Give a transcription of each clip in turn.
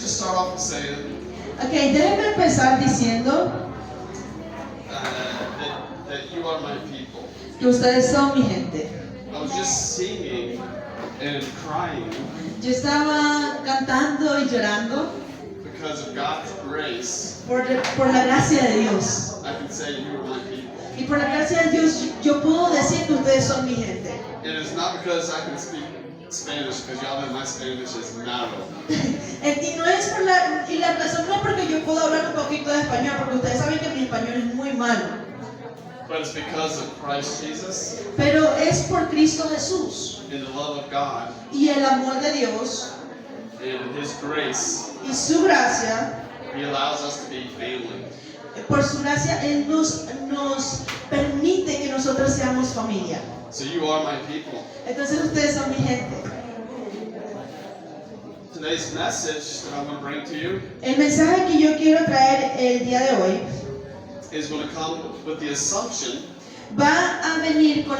just start off and say Ok, déjenme empezar diciendo that you are my people. que ustedes son mi gente. I was just singing and crying Yo estaba cantando y llorando because of God's grace. por la gracia de Dios. I can say you are my people. Y por la gracia de Dios yo puedo decir que ustedes son mi gente. And it's not because I can speak Spanish, because y'all know my Spanish is malo. Y no es por y la razón no es porque yo puedo hablar un poquito de español, porque ustedes saben que mi español es muy malo. But it's because of Christ Jesus Pero es por Cristo Jesús and the love of God y el amor de Dios and His grace. y su gracia. He allows us to be family. Por su gracia Él nos permite que nosotros seamos familia. So you are my people. Entonces ustedes son mi gente. Today's message that I'm going to bring to you El mensaje que yo quiero traer el día de hoy is going to come with the assumption va a venir con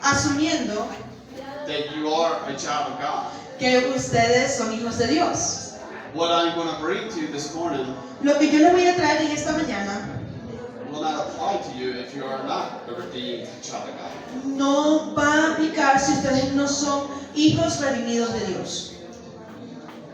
asumiendo that you are a child of God. que ustedes son hijos de Dios. What I'm going to bring to you this morning Lo que yo les voy a traer en esta mañana will not apply to you if you are not a redeemed child of God. no va a aplicar si ustedes no son hijos redimidos de Dios.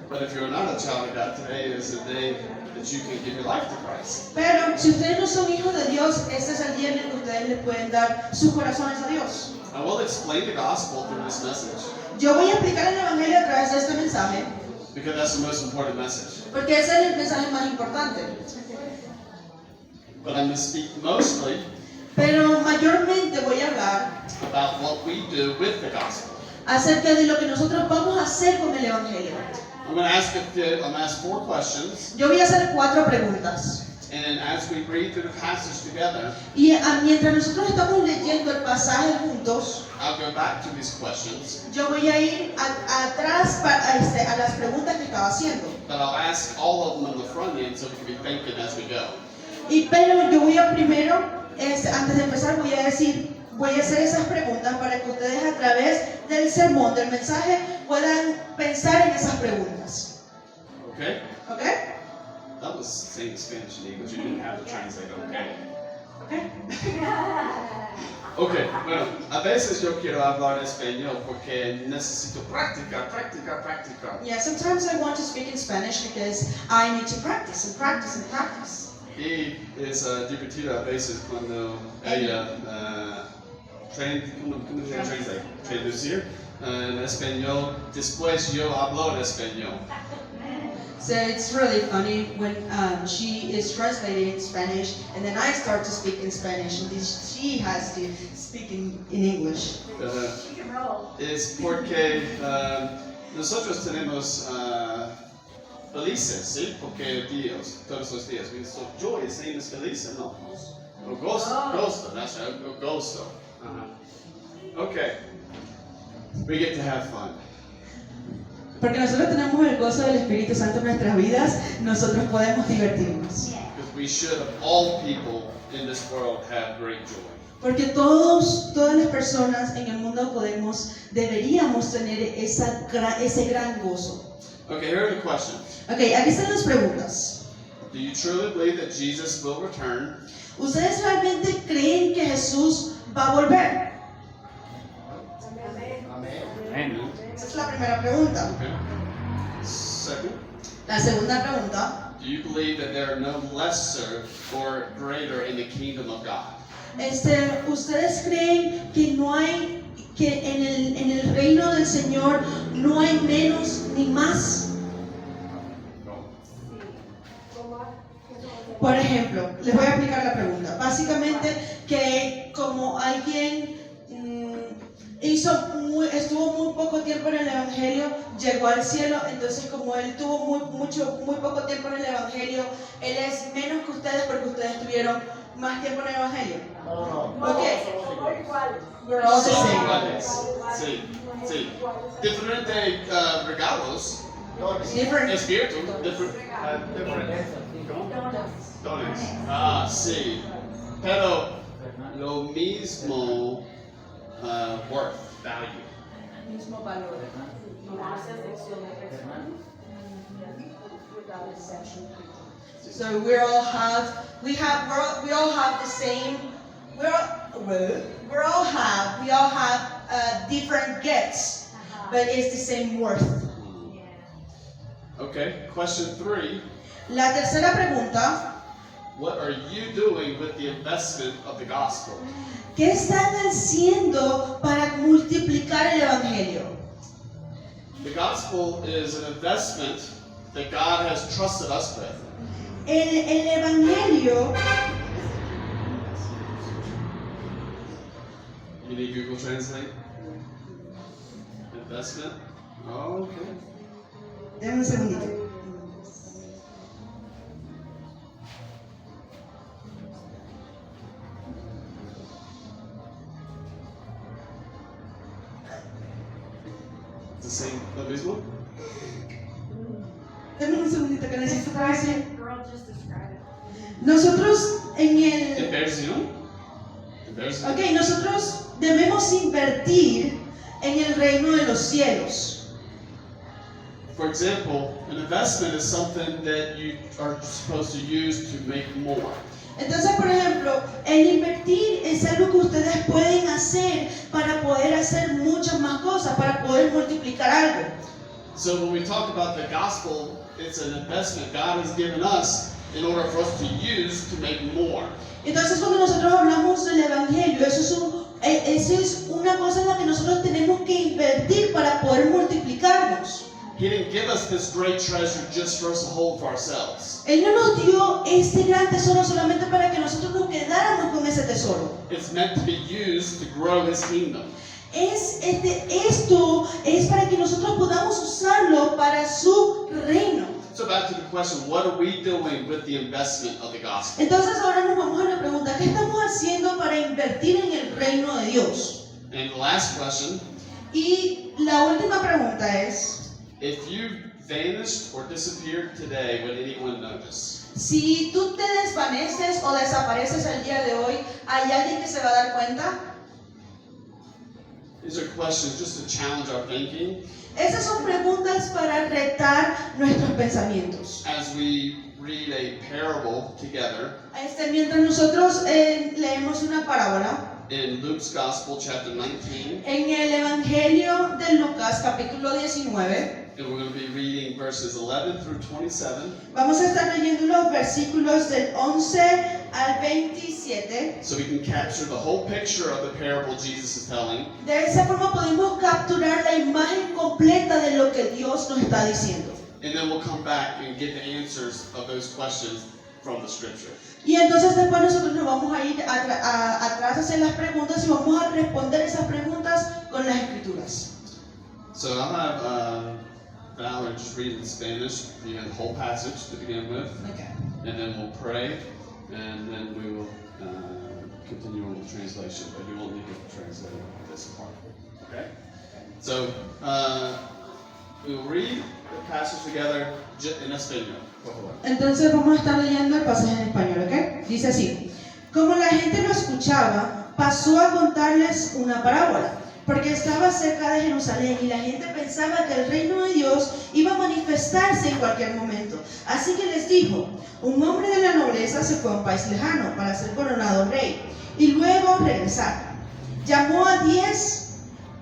But if you're not a child of God, today is the day that you can give your life to Christ. Pero si ustedes no son hijos de Dios, este es el día en el que ustedes le pueden dar sus corazones a Dios. I will explain the gospel through this message Yo voy a explicar el Evangelio a través de este mensaje, because that's the most important message. porque ese es el mensaje más importante. But I'm going to speak mostly Pero mayormente voy a hablar about what we do with the gospel. acerca de lo que nosotros vamos a hacer con el Evangelio. I'm going to ask 4 questions, Yo voy a hacer 4 preguntas. and as we read through the passage together, Y mientras nosotros estamos leyendo el pasaje juntos, I'll go back to these questions, yo voy a ir atrás a las preguntas que estaba haciendo. but I'll ask all of them on the front end so we can be thinking as we go. Pero yo voy a primero, antes de empezar, voy a hacer esas preguntas para que ustedes a través del sermón, del mensaje, puedan pensar en esas preguntas. Okay? ¿Ok? That was saying Spanish and English. You didn't have to translate, okay? ¿Ok? Okay, bueno, a veces yo quiero hablar español porque necesito practicar. Yeah, sometimes I want to speak in Spanish because I need to practice and practice and practice. Y es divertido a veces cuando ella traducir en español, después yo hablo en español. So it's really funny when she is translating in Spanish and then I start to speak in Spanish and then she has to speak in English. Es porque nosotros tenemos felices, ¿sí? Porque Dios, todos los días. So joy is same as felices, no? O gozo, that's right, o gozo. Okay. We get to have fun. Porque nosotros tenemos el gozo del Espíritu Santo en nuestras vidas, nosotros podemos divertirnos. Because we should, all people in this world, have great joy. Porque todas las personas en el mundo deberíamos tener ese gran gozo. Okay, here are the questions. Ok, aquí están las preguntas. Do you truly believe that Jesus will return? ¿Ustedes realmente creen que Jesús va a volver? Amen. Esa es la primera pregunta. Okay. Second, La segunda pregunta. do you believe that there are no lesser or greater in the kingdom of God? ¿Ustedes creen que no hay, que en el reino del Señor no hay menos ni más? Por ejemplo, les voy a explicar la pregunta. Básicamente, que como alguien estuvo muy poco tiempo en el Evangelio, llegó al cielo, entonces como él tuvo muy poco tiempo en el Evangelio, él es menos que ustedes porque ustedes tuvieron más tiempo en el Evangelio. Okay. We're all the same. Iguales. Sí, sí. Diferente regalos. Different. Espíritu. Dones. Ah, sí. Pero lo mismo worth, value. Mismo valor. So we all have the same. We all have different gifts, but it's the same worth. Okay, question 3. La tercera pregunta: What are you doing with the investment of the gospel? ¿qué están haciendo para multiplicar el evangelio? The gospel is an investment that God has trusted us with. El evangelio. You need Google Translate? Investment? Oh, okay. Dame un segundito. It's the same, lo mismo? Dame un segundito que necesito traducir. Girl, just describe it. Nosotros en el. Inversión? Inversión? Ok, nosotros debemos invertir en el reino de los cielos. For example, an investment is something that you are supposed to use to make more. Entonces, por ejemplo, el invertir es algo que ustedes pueden hacer para poder hacer muchas más cosas, para poder multiplicar algo. So when we talk about the gospel, it's an investment God has given us in order for us to use to make more. Entonces, cuando nosotros hablamos del evangelio, eso es una cosa en la que nosotros tenemos que invertir para poder multiplicarnos. He didn't give us this great treasure just for us to hold for ourselves. Él no nos dio este gran tesoro solamente para que nosotros nos quedáramos con ese tesoro. It's meant to be used to grow His kingdom. Esto es para que nosotros podamos usarlo para su reino. So back to the question, what are we doing with the investment of the gospel? Entonces ahora nos vamos a la pregunta, ¿qué estamos haciendo para invertir en el reino de Dios? And the last question, Y la última pregunta es, if you vanished or disappeared today, would anyone notice? si tú te desvaneces o desapareces el día de hoy, ¿hay alguien que se va a dar cuenta? These are questions just to challenge our thinking Esas son preguntas para retar nuestros pensamientos. as we read a parable together Mientras nosotros leemos una parábola, in Luke's Gospel, chapter 19, en el Evangelio de Lucas, capítulo 19, and we're going to be reading verses 11 through 27. vamos a estar leyendo los versículos del 11 al 27. So we can capture the whole picture of the parable Jesus is telling, De esa forma podemos capturar la imagen completa de lo que Dios nos está diciendo. and then we'll come back and get the answers of those questions from the scripture. Y entonces después nosotros nos vamos a ir atrás a hacer las preguntas y vamos a responder esas preguntas con las escrituras. So I'll have Valerie just read in Spanish the whole passage to begin with, Okay. and then we'll pray, and then we will continue on with translation, but you won't need to translate this part. Okay? So we will read the passage together in español. Por favor. Entonces vamos a estar leyendo el pasaje en español, ¿ok? Dice así: como la gente lo escuchaba, pasó a contarles una parábola, porque estaba cerca de Jerusalén y la gente pensaba que el reino de Dios iba a manifestarse en cualquier momento. Así que les dijo: un hombre de la nobleza se fue a un país lejano para ser coronado rey y luego regresar. Llamó a 10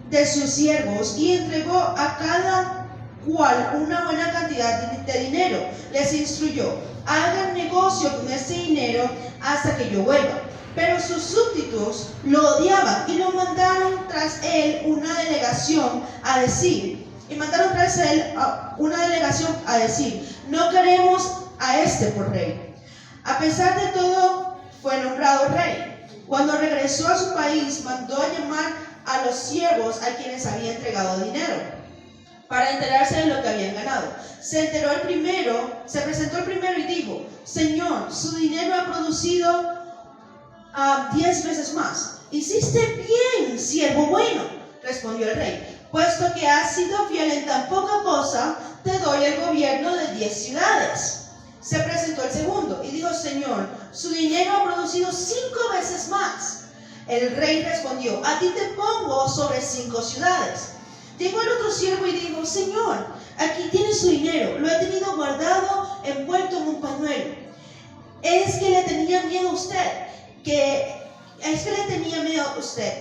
de sus siervos y entregó a cada cual una buena cantidad de dinero. Les instruyó: hagan negocio con este dinero hasta que yo vuelva. Pero sus súbditos lo odiaban y lo mandaron tras él una delegación a decir, no queremos a este por rey. A pesar de todo, fue nombrado rey. Cuando regresó a su país, mandó a llamar a los siervos a quienes había entregado dinero para enterarse de lo que habían ganado. Se presentó el primero y dijo: Señor, su dinero ha producido 10 veces más. Hiciste bien, siervo bueno, respondió el rey. Puesto que has sido fiel en tan poca cosa, te doy el gobierno de 10 ciudades. Se presentó el segundo y dijo: Señor, su dinero ha producido 5 veces más. El rey respondió: a ti te pongo sobre 5 ciudades. Llegó el otro siervo y dijo: Señor, aquí tiene su dinero, lo he tenido guardado envuelto en un pañuelo. Es que le tenía miedo a usted,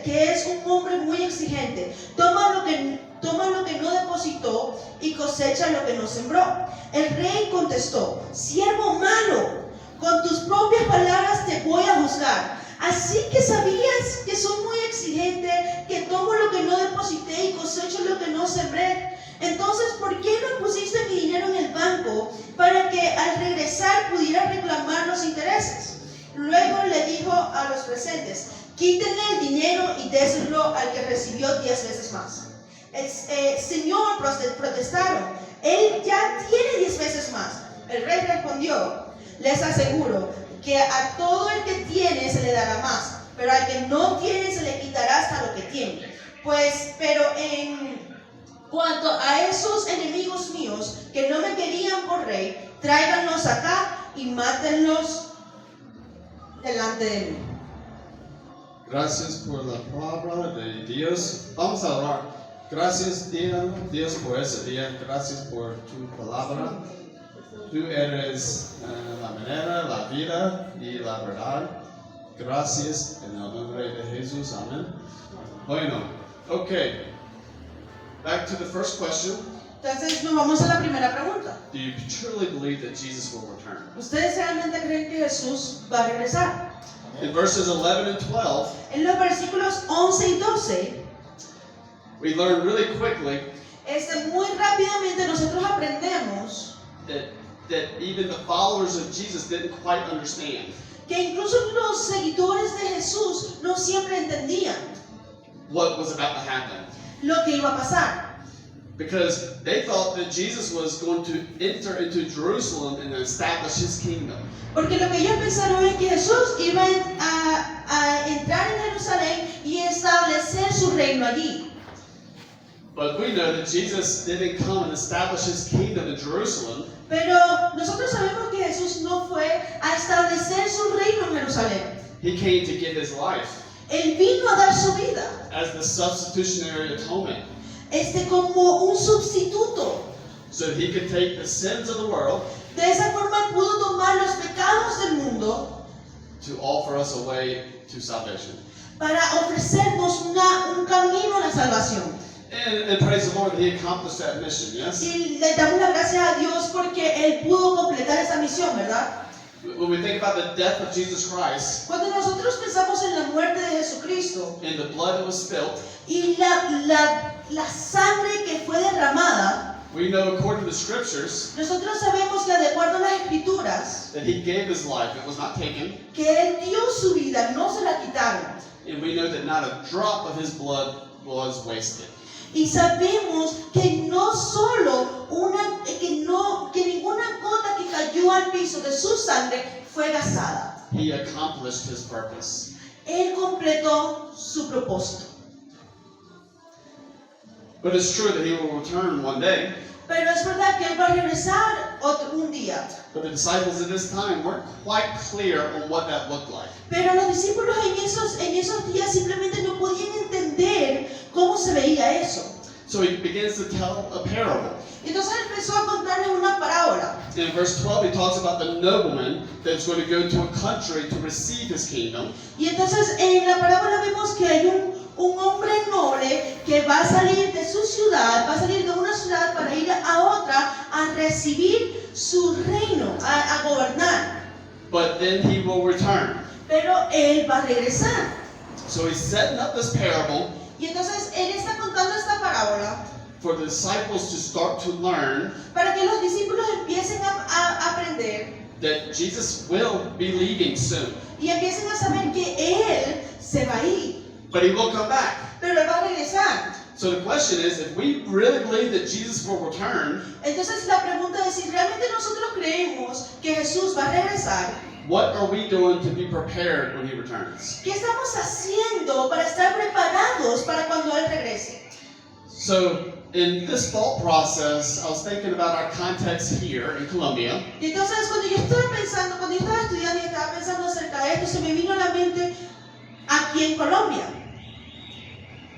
que es un hombre muy exigente. Toma lo que no depositó y cosecha lo que no sembró. El rey contestó: siervo malo, con tus propias palabras te voy a juzgar. Así que sabías que soy muy exigente, que tomo lo que no deposité y cosecho lo que no sembré. Entonces, ¿por qué no pusiste mi dinero en el banco para que al regresar pudiera reclamar los intereses? Luego le dijo a los presentes: quítenle el dinero y déselo al que recibió 10 veces más. Señor, protestaron, él ya tiene 10 veces más. El rey respondió: les aseguro que a todo el que tiene se le dará más, pero al que no tiene se le quitará hasta lo que tiene. Pero en cuanto a esos enemigos míos que no me querían por rey, tráiganlos acá y mátenlos delante de mí. Gracias por la palabra de Dios. Vamos a orar. Gracias, Dios, por ese día. Gracias por tu palabra. Tú eres la manera, la vida y la verdad. Gracias en el nombre de Jesús. Amén. Bueno, okay. Back to the first question. Entonces nos vamos a la primera pregunta. Do you truly believe that Jesus will return? ¿Ustedes realmente creen que Jesús va a regresar? In verses 11 and 12, En los versículos 11 y 12, we learn really quickly muy rápidamente nosotros aprendemos that even the followers of Jesus didn't quite understand que incluso los seguidores de Jesús no siempre entendían what was about to happen. lo que iba a pasar. Because they thought that Jesus was going to enter into Jerusalem and establish his kingdom. Porque lo que ellos pensaron es que Jesús iba a entrar en Jerusalén y establecer su reino allí. But we know that Jesus didn't come and establish his kingdom in Jerusalem. Pero nosotros sabemos que Jesús no fue a establecer su reino en Jerusalén. He came to give his life Él vino a dar su vida, as the substitutionary atonement como un sustituto. so that he could take the sins of the world De esa forma Él pudo tomar los pecados del mundo to offer us a way to salvation. para ofrecernos un camino a la salvación. And praise the Lord that he accomplished that mission, yes? Y le damos las gracias a Dios porque Él pudo completar esa misión, ¿verdad? When we think about the death of Jesus Christ Cuando nosotros pensamos en la muerte de Jesucristo and the blood that was spilled, y la sangre que fue derramada, we know according to the scriptures nosotros sabemos que de acuerdo a las escrituras, that he gave his life. It was not taken. que Él dio su vida, no se la quitaron. And we know that not a drop of his blood was wasted. Y sabemos que no solo que ninguna gota que cayó al piso de su sangre fue gastada. He accomplished his purpose. Él completó su propósito. But it's true that he will return one day. Pero es verdad que Él va a regresar un día. But the disciples at this time weren't quite clear on what that looked like. Pero los discípulos en esos días simplemente no podían entender cómo se veía eso. So he begins to tell a parable. Entonces Él empezó a contarles una parábola. In verse 12 he talks about the nobleman that's going to go to a country to receive his kingdom. Y entonces en la parábola vemos que hay un hombre noble que va a salir de su ciudad, va a salir de una ciudad para ir a otra a recibir su reino, a gobernar. But then he will return. Pero Él va a regresar. So he's setting up this parable Y entonces Él está contando esta parábola for the disciples to start to learn para que los discípulos empiecen a aprender that Jesus will be leaving soon. y empiecen a saber que Él se va a ir, But he will come back. pero Él va a regresar. So the question is, if we really believe that Jesus will return, Entonces la pregunta es si realmente nosotros creemos que Jesús va a regresar. what are we doing to be prepared when he returns? ¿Qué estamos haciendo para estar preparados para cuando Él regrese? So in this thought process, I was thinking about our context here in Colombia. Y entonces cuando yo estaba estudiando y estaba pensando acerca de esto, se me vino a la mente aquí en Colombia.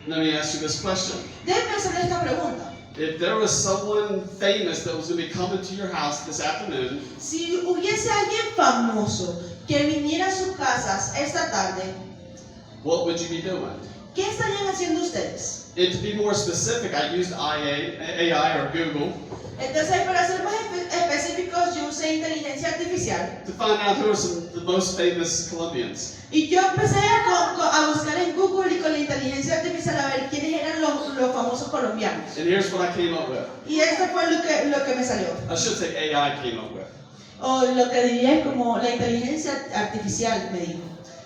Let me ask you this question. Déjenme hacerle esta pregunta. if there was someone famous that was going to be coming to your house this afternoon, Si hubiese alguien famoso que viniera a sus casas esta tarde, what would you be doing? ¿qué estarían haciendo ustedes? And to be more specific, I used AI or Google Entonces, para ser más específicos, yo usé inteligencia artificial to find out who are the most famous Colombians. y yo empecé a buscar en Google y con la inteligencia artificial a ver quiénes eran los famosos colombianos. And here's what I came up with. Y esto fue lo que me salió. I should say AI came up with. O lo que diría es como la inteligencia artificial me dijo.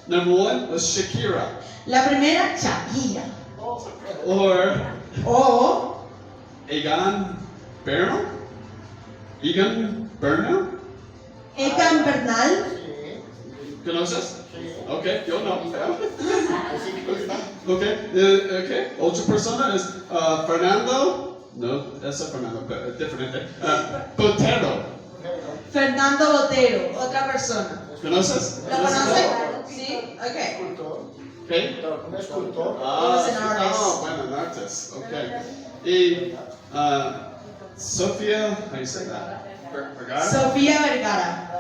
Number one was Shakira. La primera, Shakira. Or O Egan Bernal? Egan Bernal? Egan Bernal. ¿Conoces? Okay, yo no. Okay, okay. Otra persona es Fernando. No, that's not Fernando, but different. Botero. Fernando Botero, otra persona. ¿Conoces? ¿Lo conoce? Sí, ok. Okay. Un escultor. Bueno, un artist. Okay. Y Sofía, how do you say that? Vergara? Sofía Vergara.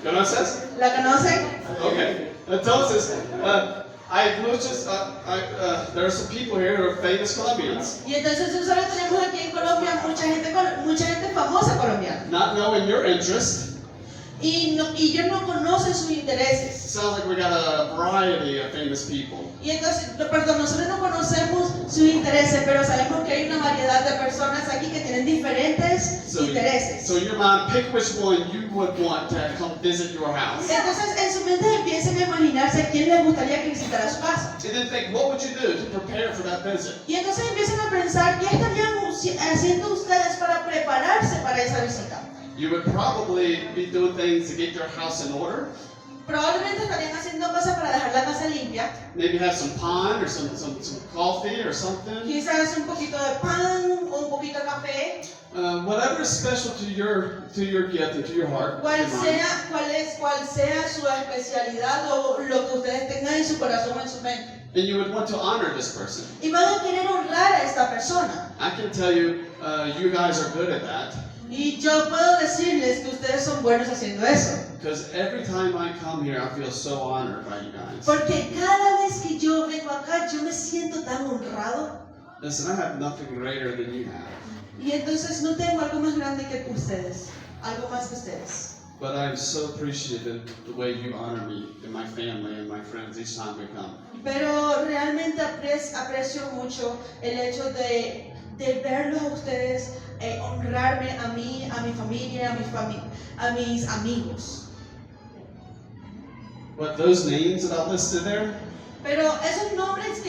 ¿Conoces? ¿La conoce? Okay. Entonces, I noticed there are some people here who are famous Colombians. Y entonces nosotros tenemos aquí en Colombia mucha gente famosa colombiana. Not knowing your interest, Y ellos no conocen sus it intereses. sounds like we got a variety of famous people. Y entonces, perdón, nosotros no conocemos sus intereses, pero sabemos que hay una variedad de personas aquí que tienen diferentes intereses. So in your mind, pick which one you would want to come visit your house. Entonces, en su mente empiecen a imaginarse a quién les gustaría que visitara su casa. And then think, what would you do to prepare for that visit? Y entonces empiezan a pensar qué estarían haciendo ustedes para prepararse para esa visita. You would probably be doing things to get your house in order. Probablemente estarían haciendo cosas para dejar la casa limpia. Maybe have some pine or some coffee or something. Quizás un poquito de pan o un poquito de café. Whatever is special to your gift and to your heart. Cual your mind. sea su especialidad o lo que ustedes tengan en su corazón o en su mente. And you would want to honor this person. Y van a querer honrar a esta persona. I can tell you, you guys are good at that. Y yo puedo decirles que ustedes son buenos haciendo eso. Because every time I come here, I feel so honored by you guys. Porque cada vez que yo vengo acá, yo me siento tan honrado. Listen, I have nothing greater than you have. Y entonces no tengo algo más grande que ustedes. Algo más que ustedes. But I am so appreciative the way you honor me and my family and my friends each time we come. Pero realmente aprecio mucho el hecho de verlos a ustedes, honrarme a mí, a mi familia, a mis amigos. But those names that I listed there, Pero esos nombres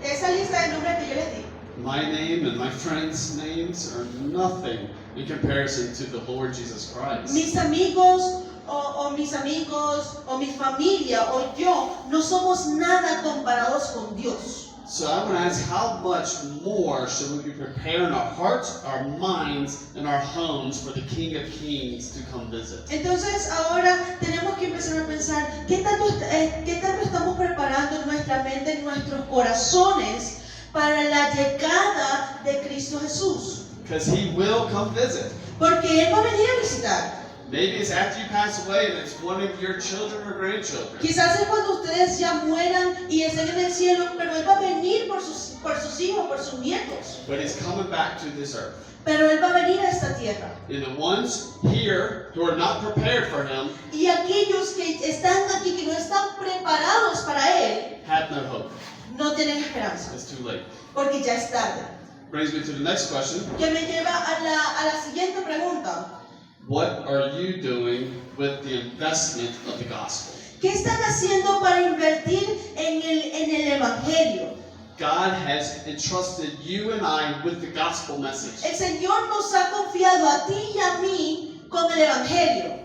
esa lista de nombres que yo les di, my name and my friends' names are nothing in comparison to the Lord Jesus Christ. mis amigos o mis amigos o mi familia o yo no somos nada comparados con Dios. So I want to ask, how much more should we be preparing our hearts, our minds, and our homes for the King of Kings to come visit? Entonces ahora tenemos que empezar a pensar qué tanto estamos preparando nuestra mente, nuestros corazones para la llegada de Cristo Jesús. Because He will come visit. Porque Él va a venir a visitar. Maybe it's after you pass away and it's one of your children or grandchildren. Quizás es cuando ustedes ya mueran y estén en el cielo, pero Él va a venir por sus hijos, por sus nietos. But He's coming back to this earth. Pero Él va a venir a esta tierra. And the ones here who are not prepared for Him Y aquellos que están aquí, que no están preparados para Él, have no hope. no tienen esperanza. It's too late. Porque ya es tarde. Brings me to the next question. Que me lleva a la siguiente pregunta. What are you doing with the investment of the gospel? ¿Qué están haciendo para invertir en el Evangelio? God has entrusted you and I with the gospel message. El Señor nos ha confiado a ti y a mí con el Evangelio.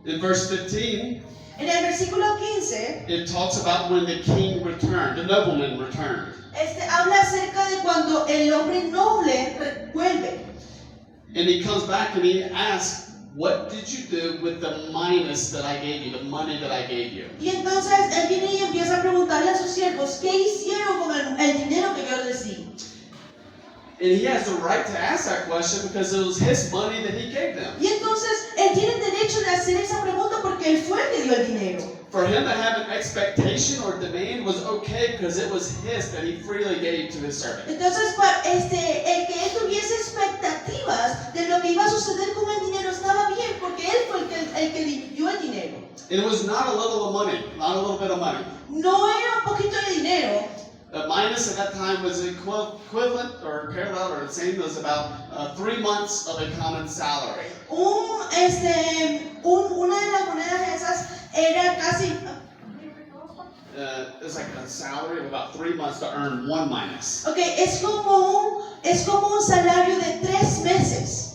In verse 15, En el versículo 15, it talks about when the king returned, the nobleman returned. habla acerca de cuando el hombre noble vuelve. And he comes back and he asks, what did you do with the minus that I gave you, the money that I gave you? Y entonces él viene y empieza a preguntarle a sus siervos, ¿qué hicieron con el dinero que yo les di? And he has the right to ask that question because it was his money that he gave them. Y entonces él tiene el derecho de hacer esa pregunta porque él fue el que dio el dinero. For him to have an expectation or demand was okay because it was his that he freely gave to his servant. Entonces, el que él tuviese expectativas de lo que iba a suceder con el dinero estaba bien porque él fue el que dio el dinero. It was not a little of money, not a little bit of money. No era un poquito de dinero. A minus at that time was equivalent or parallel or the same as about 3 months of a common salary. Una de las monedas esas era casi It's like a salary of about 3 months to earn 1 minus. okay, es como un salario de 3 meses.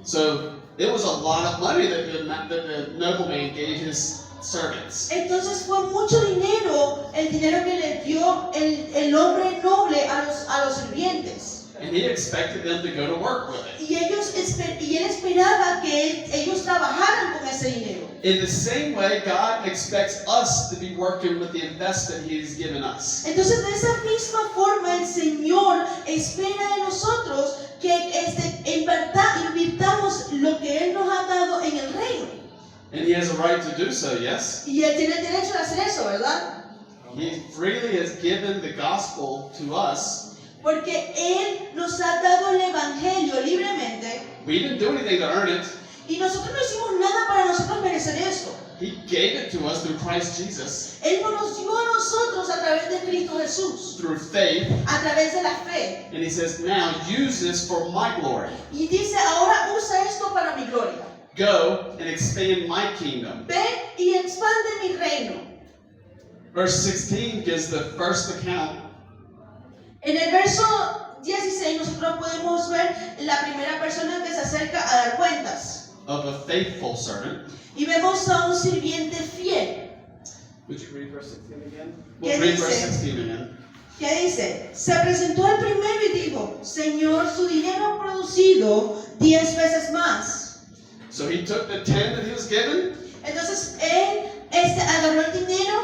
So it was a lot of money that the nobleman gave his servants. Entonces fue mucho dinero, el dinero que le dio el hombre noble a los sirvientes. And he expected them to go to work with it. Y él esperaba que ellos trabajaran con ese dinero. In the same way, God expects us to be working with the investment He's given us. Entonces, de esa misma forma, el Señor espera de nosotros que invirtamos lo que Él nos ha dado en el reino. And He has a right to do so, yes? Y Él tiene el derecho de hacer eso, ¿verdad? He freely has given the gospel to us. Porque Él nos ha dado el Evangelio libremente. We didn't do anything to earn it. Y nosotros no hicimos nada para nosotros merecer esto. He gave it to us through Christ Jesus, Él nos dio a nosotros a través de Cristo Jesús, through faith. a través de la fe. And He says, now use this for my glory. Y dice, ahora usa esto para mi gloria. Go and expand my kingdom. Ve y expande mi reino. Verse 16 gives the first account En el verso 16 nosotros podemos ver la primera persona que se acerca a dar cuentas. of a faithful servant. Y vemos a un sirviente fiel. Would you read verse 16 again? ¿Qué We'll read verse dice? 16 again. Que dice, se presentó el primero y dijo, Señor, su dinero ha producido 10 veces más. So he took the 10 that he was given Entonces él agarró el dinero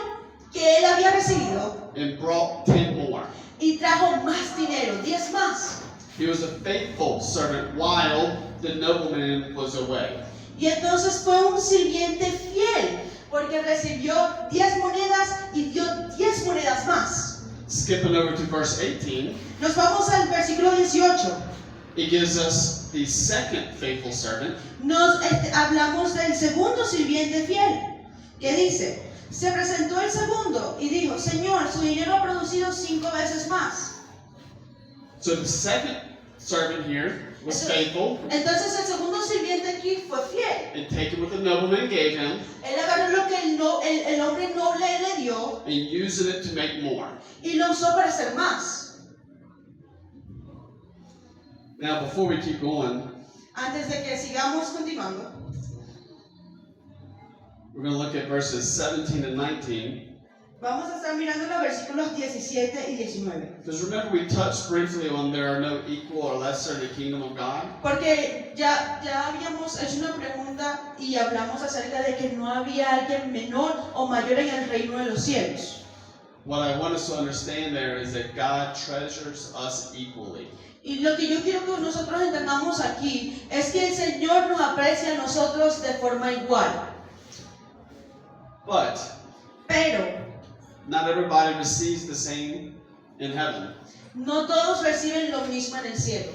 que él había recibido and brought 10 more. y trajo más dinero, 10 más. He was a faithful servant while the nobleman was away. Y entonces fue un sirviente fiel, porque recibió 10 monedas y dio 10 monedas más. Skipping over to verse 18, Nos vamos al versículo 18. it gives us the second faithful servant. Hablamos del segundo sirviente fiel, que dice, se presentó el segundo y dijo, Señor, su dinero ha producido 5 veces más. So the second servant here was faithful Entonces el segundo sirviente aquí fue fiel. and taken what the nobleman gave him Él agarró lo que el hombre noble le dio and using it to make more. y lo usó para hacer más. Now, before we keep going, Antes de que sigamos continuando, we're going to look at verses 17 and 19. vamos a estar mirando los versículos 17 y 19. Because remember, we touched briefly on there are no equal or lesser in the kingdom of God. Porque ya habíamos hecho una pregunta y hablamos acerca de que no había alguien menor o mayor en el reino de los cielos. What I want us to understand there is that God treasures us equally. Y lo que yo quiero que nosotros entendamos aquí es que el Señor nos aprecia a nosotros de forma igual. But Pero not everybody receives the same in heaven. no todos reciben lo mismo en el cielo.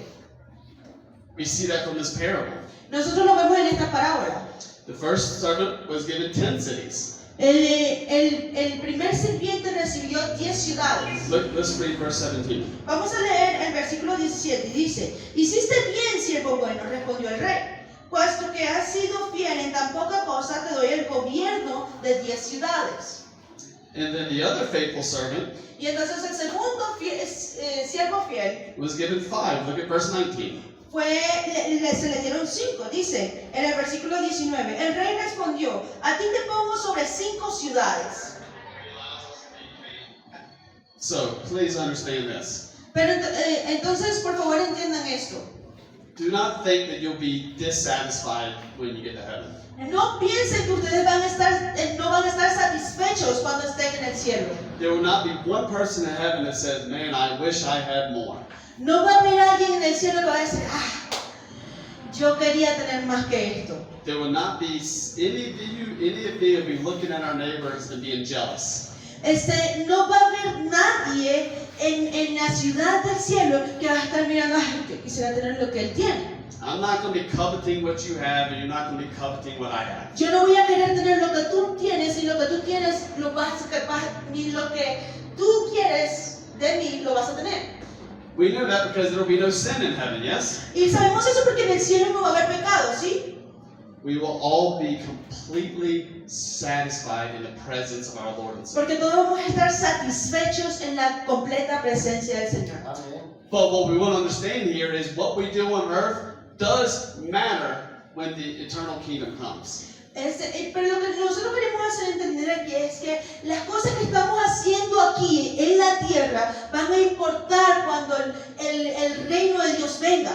We see that from this parable. Nosotros lo vemos en esta parábola. The first servant was given 10 cities. El primer sirviente recibió 10 ciudades. Let's read verse 17. Vamos a leer el versículo 17 y dice, hiciste bien, siervo bueno, respondió el rey, puesto que has sido fiel en tan poca cosa, te doy el gobierno de 10 ciudades. And then the other faithful servant Y entonces el segundo siervo fiel was given 5. Look at verse 19. se le dieron 5, dice en el versículo 19, el rey respondió, a ti te pongo sobre 5 ciudades. So, please understand this. Pero entonces, por favor, entiendan esto. Do not think that you'll be dissatisfied when you get to heaven. No piensen que ustedes no van a estar satisfechos cuando estén en el cielo. There will not be one person in heaven that says, man, I wish I had more. No va a haber alguien en el cielo que va a decir, yo quería tener más que esto. There will not be any of you will be looking at our neighbors and being jealous. No va a haber nadie en la ciudad del cielo que va a estar mirando, ay, que quisiera tener lo que él tiene. I'm not going to be coveting what you have, and you're not going to be coveting what I have. Yo no voy a querer tener lo que tú tienes, y lo que tú tienes lo vas a, ni lo que tú quieres de mí lo vas a tener. We know that because there will be no sin in heaven, yes? Y sabemos eso porque en el cielo no va a haber pecado, ¿sí? We will all be completely satisfied in the presence of our Lord and Savior. Porque todos vamos a estar satisfechos en la completa presencia del Señor. But what we want to understand here is what we do on earth does matter when the eternal kingdom comes. Pero lo que nosotros queremos hacer entender aquí es que las cosas que estamos haciendo aquí en la tierra van a importar cuando el reino de Dios venga.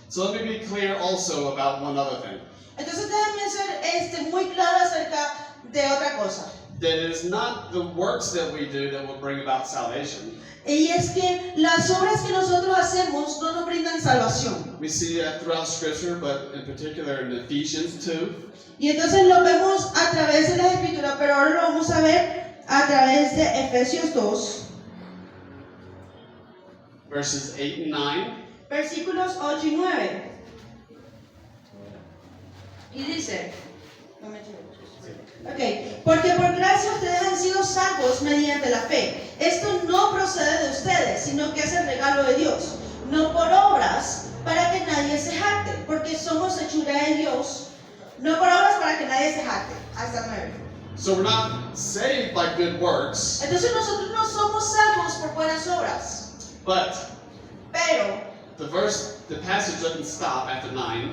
So let me be clear also about one other thing. Entonces déjame ser muy claro acerca de otra cosa. That it is not the works that we do that will bring about salvation. Y es que las obras que nosotros hacemos no nos brindan salvación. We see that throughout Scripture, but in particular in Ephesians 2. Y entonces lo vemos a través de la Escritura, pero ahora lo vamos a ver a través de Efesios 2, Verses 8 and 9. versículos 8 y 9. Y dice, porque por gracia ustedes han sido salvos mediante la fe. Esto no procede de ustedes, sino que es el regalo de Dios, no por obras para que nadie se jacte, porque somos hechura de Dios, no por obras para que nadie se jacte. Hasta 9. So we're not saved by good works, Entonces nosotros no somos salvos por buenas obras, but pero the passage doesn't stop after 9.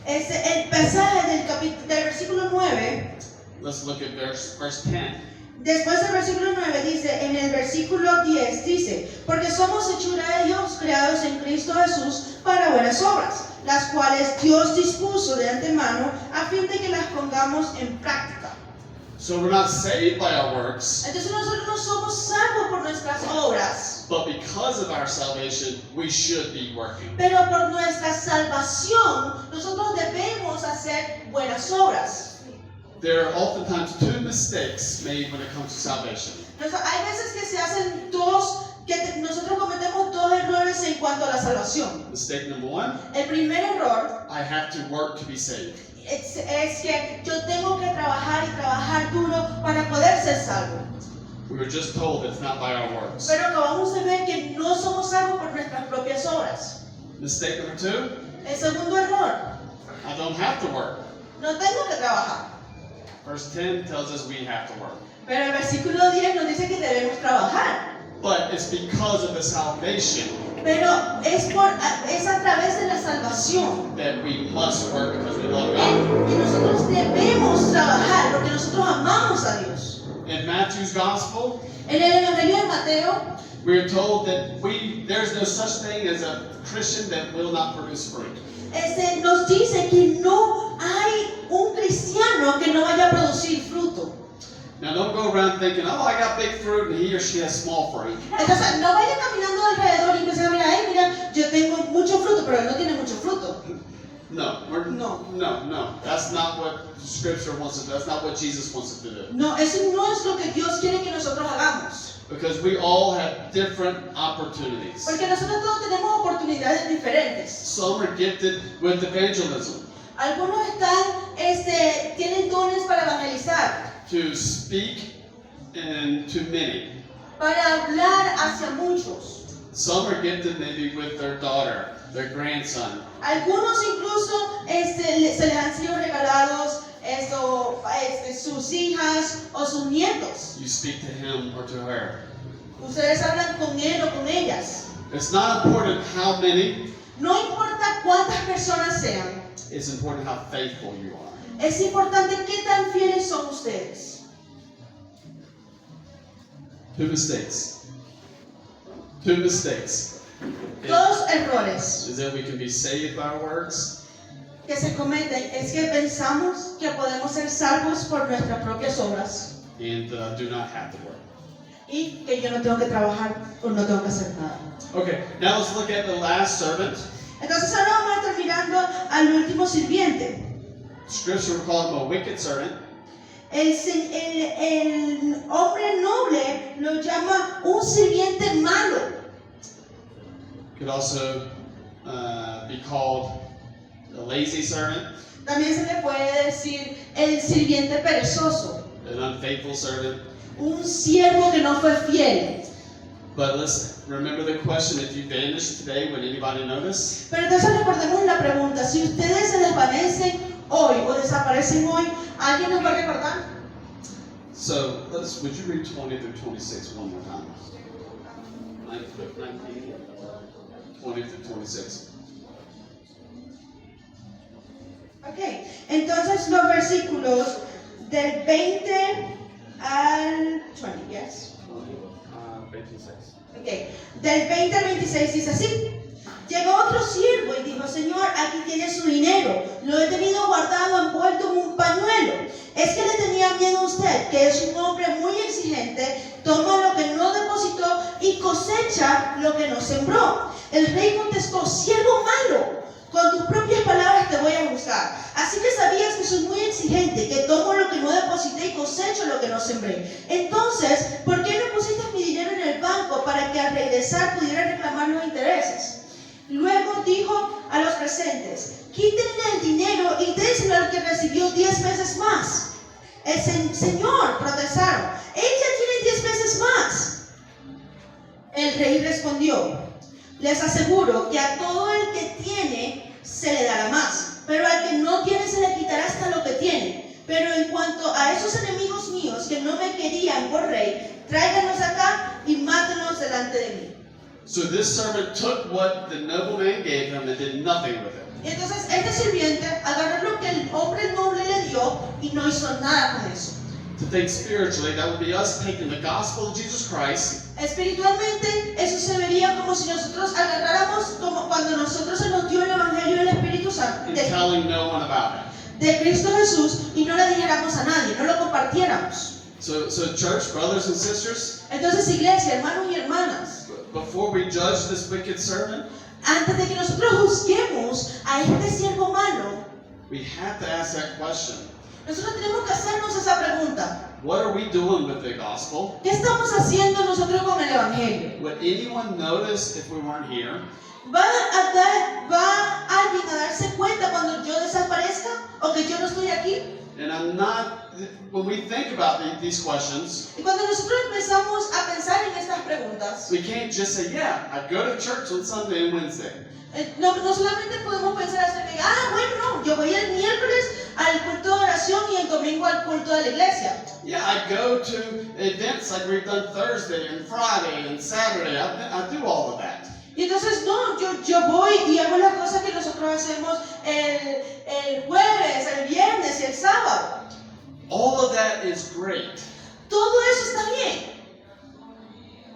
el pasaje del versículo 9, Let's look at verse 10. después del versículo 9 dice, en el versículo 10 dice, porque somos hechura de Dios, creados en Cristo Jesús para buenas obras, las cuales Dios dispuso de antemano a fin de que las pongamos en práctica. So we're not saved by our works, Entonces nosotros no somos salvos por nuestras obras, but because of our salvation, we should be working. pero por nuestra salvación nosotros debemos hacer buenas obras. There are oftentimes two mistakes made when it comes to salvation. Hay veces que se hacen nosotros cometemos dos errores en cuanto a la salvación. Mistake number 1, El primer error I have to work to be saved. es que yo tengo que trabajar y trabajar duro para poder ser salvo. We were just told that it's not by our works. Pero acabamos de ver que no somos salvos por nuestras propias obras. Mistake number 2, El segundo error, I don't have to work. no tengo que trabajar. Verse 10 tells us we have to work. Pero el versículo 10 nos dice que debemos trabajar. But it's because of the salvation Pero es a través de la salvación that we must work because we love God. que nosotros debemos trabajar porque nosotros amamos a Dios. In Matthew's Gospel, En el Evangelio de Mateo we are told that there's no such thing as a Christian that will not produce fruit. nos dice que no hay un cristiano que no vaya a producir fruto. Now don't go around thinking, oh, I got big fruit and he or she has small fruit. Entonces no vaya caminando alrededor y empiece a mirar, ay, mira, yo tengo mucho fruto, pero él no tiene mucho fruto. No. That's not what Scripture wants us to do. That's not what Jesus wants us to do. No, eso no es lo que Dios quiere que nosotros hagamos. Because we all have different opportunities. Porque nosotros todos tenemos oportunidades diferentes. Some are gifted with evangelism, Algunos tienen dones para evangelizar, to speak and to many. para hablar hacia muchos. Some are gifted maybe with their daughter, their grandson. Algunos incluso se les han sido regalados sus hijas o sus nietos. You speak to him or to her. Ustedes hablan con él o con ellas. It's not important how many, No importa cuántas personas sean, it's important how faithful you are. es importante qué tan fieles son ustedes. Two mistakes. Dos errores Is that we can be saved by our works, que se cometen es que pensamos que podemos ser salvos por nuestras propias obras and do not have to work. y que yo no tengo que trabajar o no tengo que hacer nada. Okay, now let's look at the last servant. Entonces ahora vamos a estar mirando al último sirviente. Scripture will call him a wicked servant. El hombre noble lo llama un sirviente malo. Could also be called a lazy servant, También se le puede decir el sirviente perezoso, an unfaithful servant. un siervo que no fue fiel. But listen, remember the question, if you vanished today, would anybody notice? Pero entonces recordemos la pregunta, si ustedes se desvanecen hoy o desaparecen hoy, ¿alguien nos va a recordar? So, would you read 20 through 26 one more time? 19, 20 through 26. Ok, entonces los versículos del 20 al 20, yes. 26. Okay. Del 20 al 26 dice así: llegó otro siervo y dijo: Señor, aquí tiene su dinero, lo he tenido guardado envuelto en un pañuelo. Es que le tenía miedo a usted, que es un hombre muy exigente, toma lo que no depositó y cosecha lo que no sembró. El rey contestó: siervo malo, con tus propias palabras te voy a juzgar. Así que sabías que soy muy exigente, que tomo lo que no deposité y cosecho lo que no sembré. Entonces, ¿por qué no pusiste mi dinero en el banco para que al regresar pudiera reclamar los intereses? Luego dijo a los presentes: quítenle el dinero y déselo al que recibió 10 veces más. Señor, protestaron, él ya tiene 10 veces más. El rey respondió: les aseguro que a todo el que tiene se le dará más, pero al que no tiene se le quitará hasta lo que tiene. Pero en cuanto a esos enemigos míos que no me querían por rey, tráiganlos acá y mátenlos delante de mí. So this servant took what the nobleman gave him and did nothing with it. Y entonces este sirviente agarró lo que el hombre noble le dio y no hizo nada con eso. To think spiritually, that would be us taking the gospel of Jesus Christ Espiritualmente, eso se vería como si nosotros agarráramos, como cuando nosotros se nos dio el Evangelio del Espíritu Santo, and telling no one about it. de Cristo Jesús, y no le dijéramos a nadie, no lo compartiéramos. So church, brothers and sisters, Entonces, iglesia, hermanos y hermanas, before we judge this wicked servant, antes de que nosotros juzguemos a este siervo malo, we have to ask that question. nosotros tenemos que hacernos esa pregunta. What are we doing with the gospel? ¿Qué estamos haciendo nosotros con el Evangelio? Would anyone notice if we weren't here? ¿Va alguien a darse cuenta cuando yo desaparezca o que yo no estoy aquí? And I'm not, when we think about these questions, Y cuando nosotros empezamos a pensar en estas preguntas, we can't just say, yeah, I go to church on Sunday and Wednesday. no solamente podemos pensar hasta que, bueno, no, yo voy el miércoles al culto de oración y el domingo al culto de la iglesia. Yeah, I go to events like we've done Thursday and Friday and Saturday. I do all of that. Y entonces, no, yo voy y hago las cosas que nosotros hacemos el jueves, el viernes y el sábado. All of that is great. Todo eso está bien.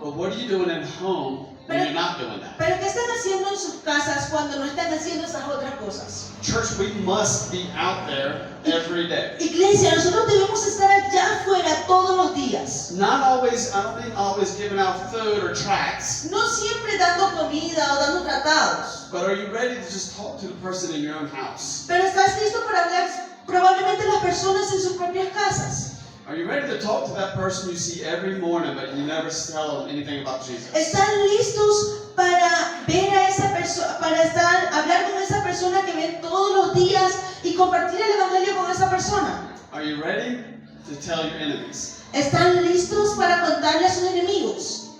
But what are you doing at home when you're not doing that? Pero ¿qué están haciendo en sus casas cuando no están haciendo esas otras cosas? Church, we must be out there every day. Iglesia, nosotros debemos estar allá afuera todos los días. Not always, I don't mean always giving out food or tracts, No siempre dando comida o dando tratados. but are you ready to just talk to the person in your own house? Pero ¿estás listo para hablar probablemente las personas en sus propias casas? Are you ready to talk to that person you see every morning, but you never tell them anything about Jesus? ¿Están listos para ver a esa persona, hablar con esa persona que ven todos los días y compartir el evangelio con esa persona? Are you ready to tell your enemies? ¿Están listos para contarle a sus enemigos?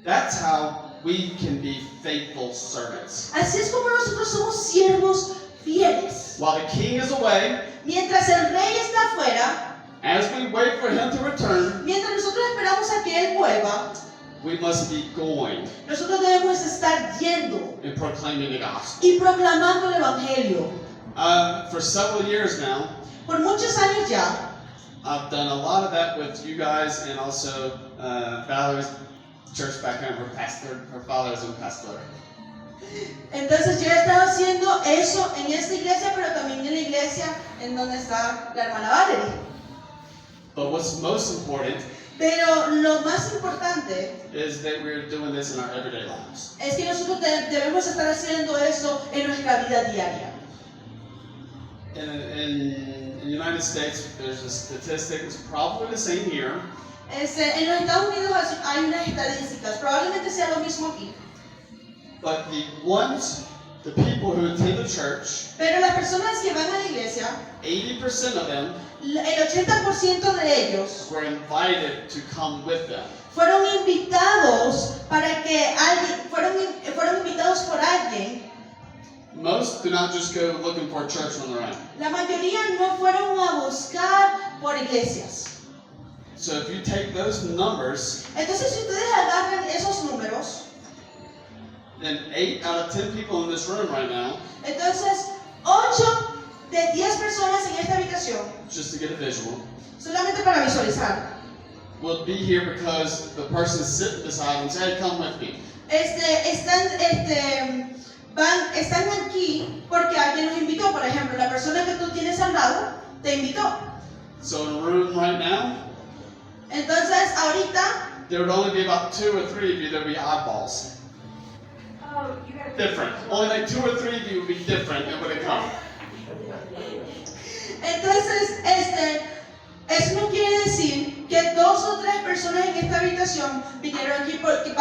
That's how we can be faithful servants. Así es como nosotros somos siervos fieles. While the king is away, Mientras el rey está afuera, as we wait for him to return, mientras nosotros esperamos a que él vuelva, we must be going nosotros debemos estar yendo and proclaiming the gospel. y proclamando el evangelio. For several years now, Por muchos años ya, I've done a lot of that with you guys and also Valerie's church back home. Her father is a pastor. entonces yo he estado haciendo eso en esta iglesia, pero también en la iglesia en donde está la hermana Valerie. But what's most important Pero lo más importante is that we're doing this in our everyday lives. es que nosotros debemos estar haciendo eso en nuestra vida diaria. In the United States, there's a statistic, it's probably the same here, En los Estados Unidos hay unas estadísticas, probablemente sea lo mismo aquí. but the people who attend the church, Pero las personas que van a la iglesia, 80% of them el 80% de ellos were invited to come with them. fueron invitados para que alguien, fueron invitados por alguien. Most do not just go looking for a church on their own. La mayoría no fueron a buscar por iglesias. So if you take those numbers, Entonces, si ustedes agarran esos números, then 8 out of 10 people in this room right now, entonces 8 de 10 personas en esta habitación, just to get a visual, solamente para visualizar, will be here because the person sitting beside them said, hey, come with me. están aquí porque alguien los invitó. Por ejemplo, la persona que tú tienes al lado te invitó. So in the room right now, Entonces, ahorita, there would only be about 2 or 3 of you that would be oddballs. Oh, you gotta be Different. Only like 2 or 3 of you would be different and would have come. entonces, eso no quiere decir que 2 o 3 personas en esta habitación vinieron aquí porque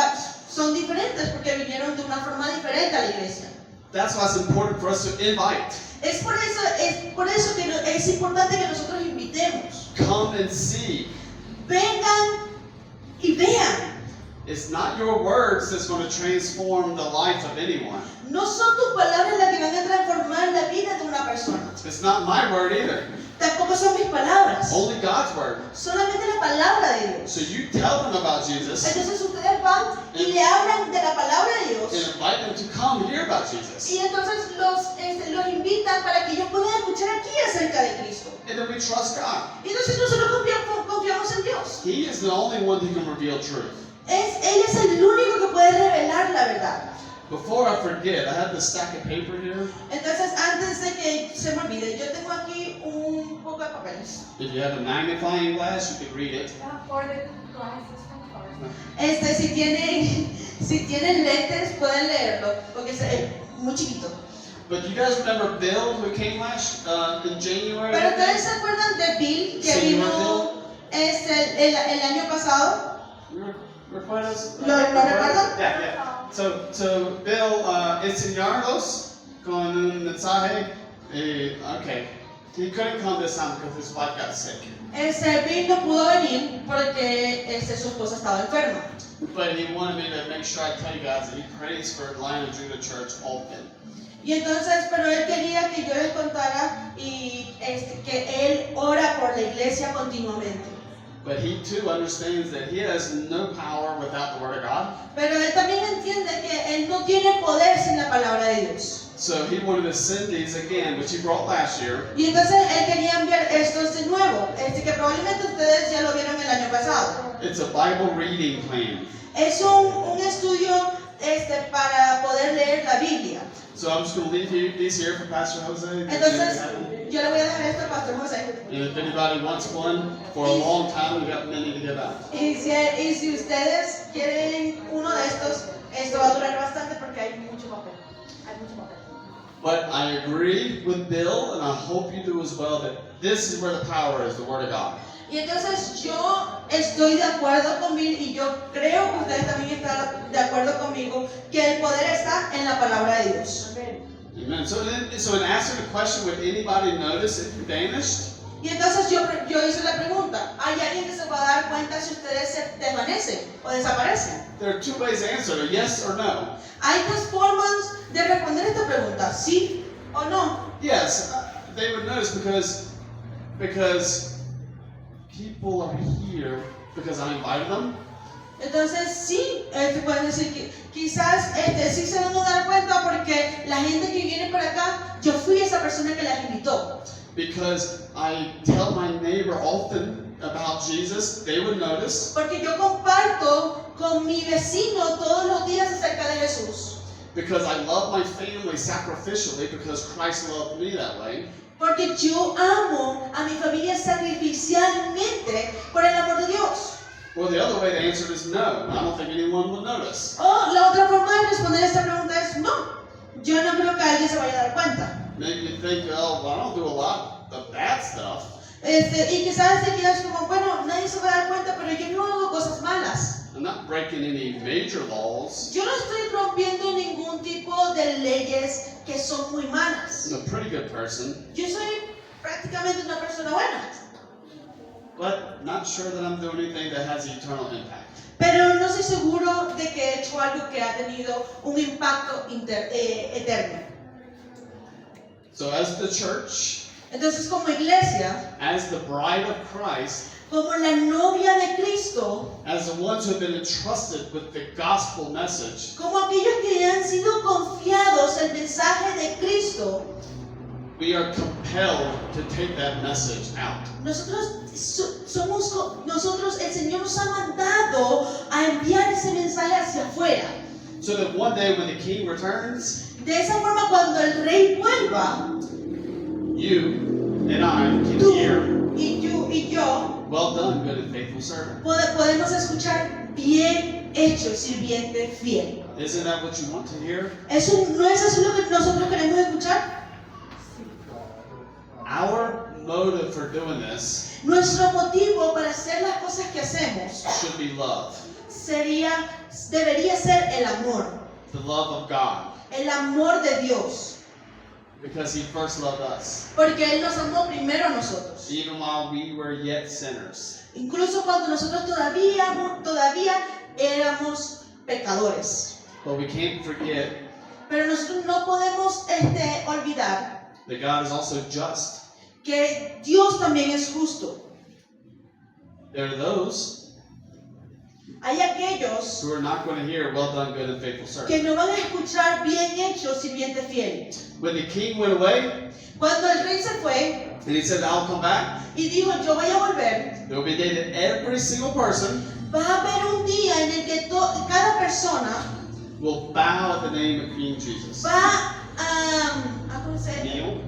son diferentes, porque vinieron de una forma diferente a la iglesia. That's why it's important for us to invite. Es por eso que es importante que nosotros invitemos. Come and see. Vengan y vean. It's not your words that's going to transform the life of anyone. No son tus palabras las que van a transformar la vida de una persona. It's not my word either. Tampoco son mis palabras. Only God's word. Solamente la palabra de Dios. So you tell them about Jesus Entonces ustedes van y le hablan de la palabra de and Dios. invite them to come hear about Jesus. Y entonces los invitan para que ellos puedan escuchar aquí acerca de Cristo. And then we trust God. Y entonces nosotros confiamos en Dios. He is the only one who can reveal truth. Él es el único que puede revelar la verdad. Before I forget, I have this stack of paper here. Entonces, antes de que se me olvide, yo tengo aquí un poco de papeles. If you have a magnifying glass, you can read it. Or the glasses from cars. Si tienen lentes, pueden leerlo, porque es muy chiquito. But you guys remember Bill who came in January? Pero ustedes se acuerdan de Bill que Señor vino el año pasado. ¿Recuerdas? ¿Lo recuerdan? Yeah, yeah. So Bill, enseñarlos con un mensaje. Okay. He couldn't come this time because his wife got sick. Bill no pudo venir porque su esposa estaba enferma. But he wanted me to make sure I tell you guys that he prays for Lion of Judah Church often. Y entonces, pero él quería que yo les contara que él ora por la iglesia continuamente. But he too understands that he has no power without the Word of God. Pero él también entiende que él no tiene poder sin la palabra de Dios. So he wanted to send these again, which he brought last year. Y entonces él quería enviar estos de nuevo, que probablemente ustedes ya lo vieron el año pasado. It's a Bible reading plan. Es un estudio para poder leer la Biblia. So I'm just going to leave these here for Pastor Jose. Entonces, yo le voy a dejar esto al Pastor José. And if anybody wants one, for a long time, we've got many to give out. Y si ustedes quieren uno de estos, esto va a durar bastante porque hay mucho papel. Hay mucho papel. But I agree with Bill, and I hope you do as well, that this is where the power is, the Word of God. Y entonces yo estoy de acuerdo con Bill y yo creo que ustedes también están de acuerdo conmigo que el poder está en la palabra de Dios. Amen. So in answering the question, would anybody notice if you vanished? Y entonces yo hice la pregunta, ¿hay alguien que se va a dar cuenta si ustedes se desvanecen o desaparecen? There are 2 ways to answer it, yes or no. Hay 2 formas de responder esta pregunta, sí o no. Yes, they would notice because people are here because I invited them. Entonces sí, pueden decir que quizás sí se van a dar cuenta porque la gente que viene para acá, yo fui esa persona que las invitó. Because I tell my neighbor often about Jesus, they would notice. Porque yo comparto con mi vecino todos los días acerca de Jesús. Because I love my family sacrificially because Christ loved me that way. Porque yo amo a mi familia sacrificialmente por el amor de Dios. Well, the other way to answer it is no. I don't think anyone will notice. O la otra forma de responder esta pregunta es no. Yo no creo que alguien se vaya a dar cuenta. Maybe you think, oh, well, I don't do a lot of bad stuff. Y quizás te quedas como, bueno, nadie se va a dar cuenta, pero yo no hago cosas malas. I'm not breaking any major laws. Yo no estoy rompiendo ningún tipo de leyes que son muy malas. I'm a pretty good person, Yo soy prácticamente una persona buena. but not sure that I'm doing anything that has eternal impact. Pero no estoy seguro de que he hecho algo que ha tenido un impacto eterno. So as the church, Entonces, como iglesia, as the bride of Christ, como la novia de Cristo, as the ones who have been entrusted with the gospel message, como aquellos que han sido confiados el mensaje de Cristo, we are compelled to take that message out. nosotros, el Señor nos ha mandado a enviar ese mensaje hacia afuera. So that one day when the king returns, De esa forma, cuando el rey vuelva, you and I can tú hear, y yo well done, good and faithful servant. podemos escuchar bien hecho, sirviente fiel. Isn't that what you want to hear? ¿No es eso lo que nosotros queremos escuchar? Our motive for doing this Nuestro motivo para hacer las cosas que hacemos should be love. debería ser el amor of God, de Dios, because He first loved us, porque Él nos amó primero a nosotros, even while we were yet sinners. incluso cuando nosotros todavía éramos pecadores. But we can't forget Pero nosotros no podemos olvidar that God is also just. que Dios también es justo. There are those Hay aquellos who are not going to hear, well done, good and faithful servant. que no van a escuchar bien hecho, sirviente fiel. When the king went away Cuando el rey se fue and he said, I'll come back, y dijo, yo voy a volver, there will be a day that every single person va a haber un día en el que cada persona will bow at the name of King Jesus. va ¿cómo se dice? Kneel.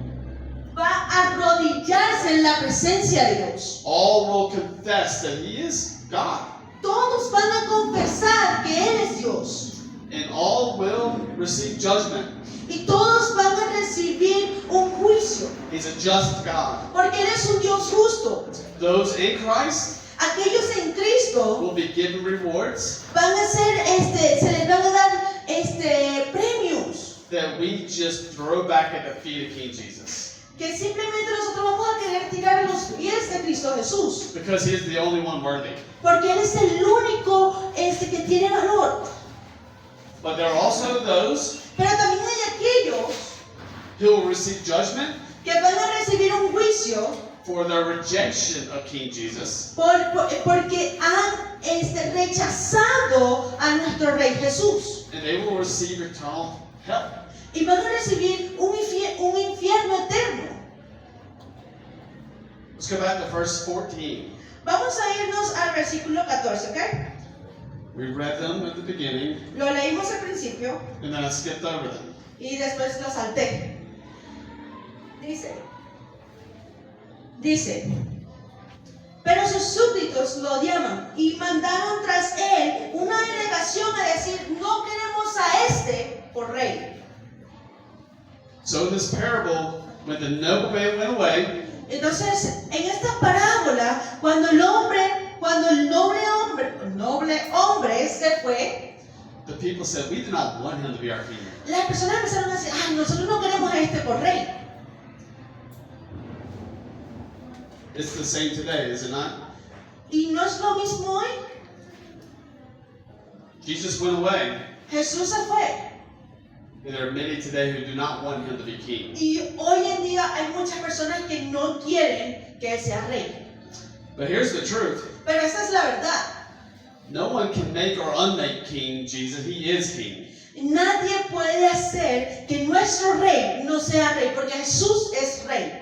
Va a arrodillarse en la presencia de Dios. All will confess that He is God. Todos van a confesar que Él es Dios. And all will receive judgment. Y todos van a recibir un juicio. He's a just God. Porque Él es un Dios justo. Those in Christ Aquellos en Cristo will be given rewards van a ser, se les van a dar premios. that we just throw back at the feet of King Jesus. Que simplemente nosotros vamos a querer tirar a los pies de Cristo Jesús. Because He is the only one worthy. Porque Él es el único que tiene valor. But there are also those Pero también hay aquellos who will receive judgment que van a recibir un juicio for their rejection of King Jesus. porque han rechazado a nuestro Rey Jesús. And they will receive eternal hell. Y van a recibir un infierno eterno. Let's go back to verse 14. Vamos a irnos al versículo 14, ¿ok? We read them at the beginning, Lo leímos al principio and then I skipped over them. y después lo salté. Dice, pero sus súbditos lo odiaban y mandaron tras él una delegación a decir, no queremos a este por rey. So in this parable, when the noble man went away, Entonces, en esta parábola, cuando el noble hombre se fue, the people said, we do not want him to be our king. las personas empezaron a decir, nosotros no queremos a este por rey. It's the same today, is it not? Y no es lo mismo hoy. Jesus went away, Jesús se fue. and there are many today who do not want him to be king. Y hoy en día hay muchas personas que no quieren que él sea rey. But here's the truth. Pero esa es la verdad. No one can make or unmake King Jesus. He is king. Nadie puede hacer que nuestro rey no sea rey, porque Jesús es rey.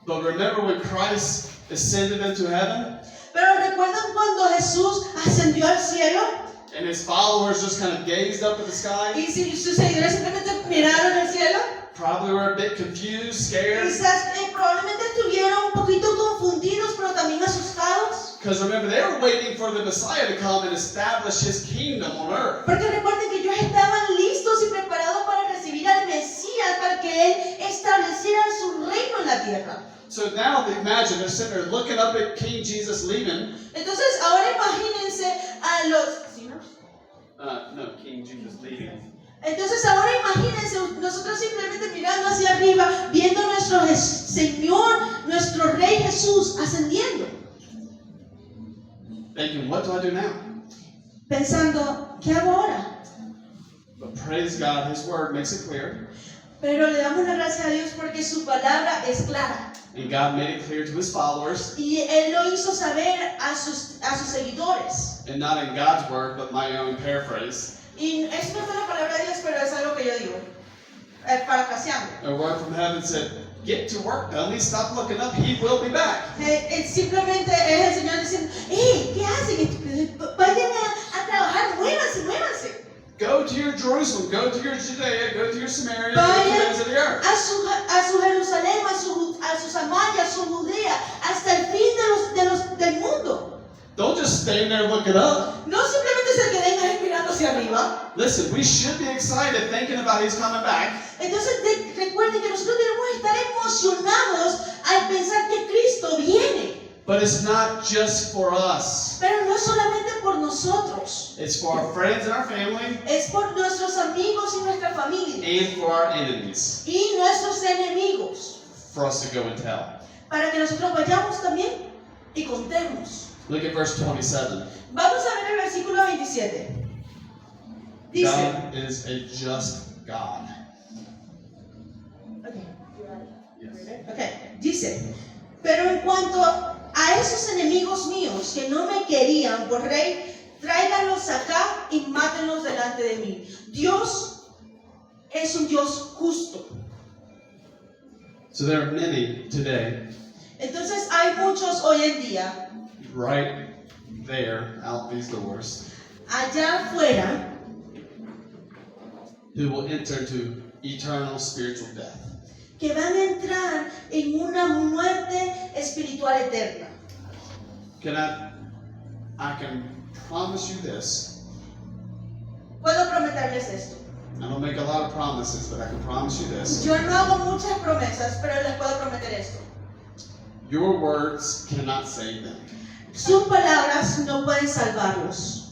But remember when Christ ascended into heaven, Pero ¿recuerdan cuando Jesús ascendió al cielo? and his followers just kind of gazed up at the sky? Y si sus seguidores simplemente miraron el cielo, Probably were a bit confused, scared, quizás probablemente estuvieron un poquito confundidos, pero también asustados. Because remember, they were waiting for the Messiah to come and establish his kingdom on earth. Porque recuerden que ellos estaban listos y preparados para recibir al Mesías, para que Él estableciera su reino en la tierra. So now imagine they're sitting there looking up at King Jesus leaving. Entonces ahora imagínense a los... ¿sí, no? No, King Jesus leaving. Entonces ahora imagínense nosotros simplemente mirando hacia arriba, viendo a nuestro Señor, nuestro Rey Jesús ascendiendo. Thinking, what do I do now? Pensando, ¿qué hago ahora? But praise God, his word makes it clear. Pero le damos la gracia a Dios porque su palabra es clara. And God made it clear to his followers. Y Él lo hizo saber a sus seguidores. And not in God's word, but my own paraphrase. Y eso no fue la palabra de Dios, pero es algo que yo digo. Parafraseando. A word from heaven said, get to work, Dummy. Stop looking up. He will be back. Simplemente es el Señor diciendo, ¿qué hacen? Vayan a trabajar, muévanse. Go to your Jerusalem, go to your Judea, go to your Samaria, go to the ends of the earth. A su Jerusalén, a su Samaria, a su Judea, hasta el fin del mundo. Don't just stand there looking up. No simplemente se queden ahí mirando hacia arriba. Listen, we should be excited thinking about he's coming back. Entonces recuerden que nosotros debemos estar emocionados al pensar que Cristo viene. But it's not just for us. Pero no es solamente por nosotros. It's for our friends and our family. Es por nuestros amigos y nuestra familia. And for our enemies. Y nuestros enemigos. For us to go and tell. Para que nosotros vayamos también y contemos. Look at verse 27. Vamos a ver el versículo 27. Dice. God is a just God. Okay. Dice. Pero en cuanto a esos enemigos míos que no me querían por rey, tráiganlos acá y mátenlos delante de mí. Dios es un Dios justo. So there are many today. Entonces hay muchos hoy en día. Right there, out these doors. Allá afuera. Who will enter to eternal spiritual death. Que van a entrar en una muerte espiritual eterna. I can promise you this. Puedo prometerles esto. I don't make a lot of promises, but I can promise you this. Yo no hago muchas promesas, pero les puedo prometer esto. Your words cannot save them. Sus palabras no pueden salvarlos.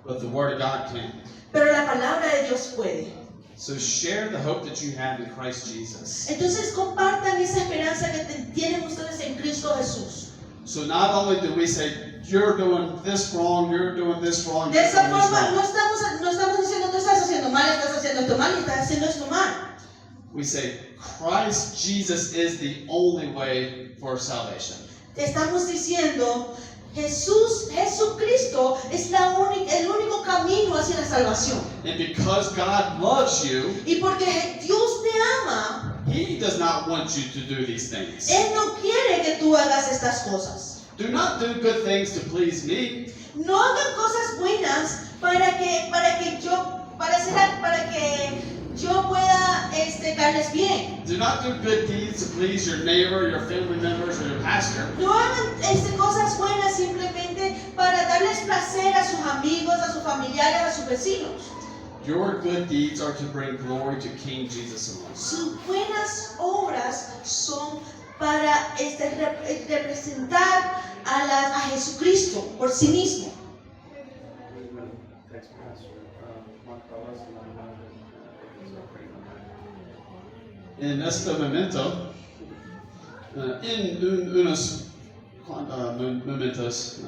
But the word of God can. Pero la palabra de Dios puede. So share the hope that you have in Christ Jesus. Entonces compartan esa esperanza que tienen ustedes en Cristo Jesús. So not only do we say, you're doing this wrong, you're doing this wrong, De you're esa doing this forma no wrong. estamos diciendo tú estás haciendo mal, estás haciendo esto mal y estás haciendo esto mal. We say, Christ Jesus is the only way for salvation. Estamos diciendo, Jesucristo es el único camino hacia la salvación. And because God loves you, Y porque Dios te ama, He does not want you to do these things. Él no quiere que tú hagas estas cosas. Do not do good things to please me. No hagan cosas buenas para que yo pueda darles bien. Do not do good deeds to please your neighbor, your family members, or your pastor. No hagan cosas buenas simplemente para darles placer a sus amigos, a sus familiares, a sus vecinos. Your good deeds are to bring glory to King Jesus alone. Sus buenas obras son para representar a Jesucristo por sí mismo. En este momento, en unos momentos,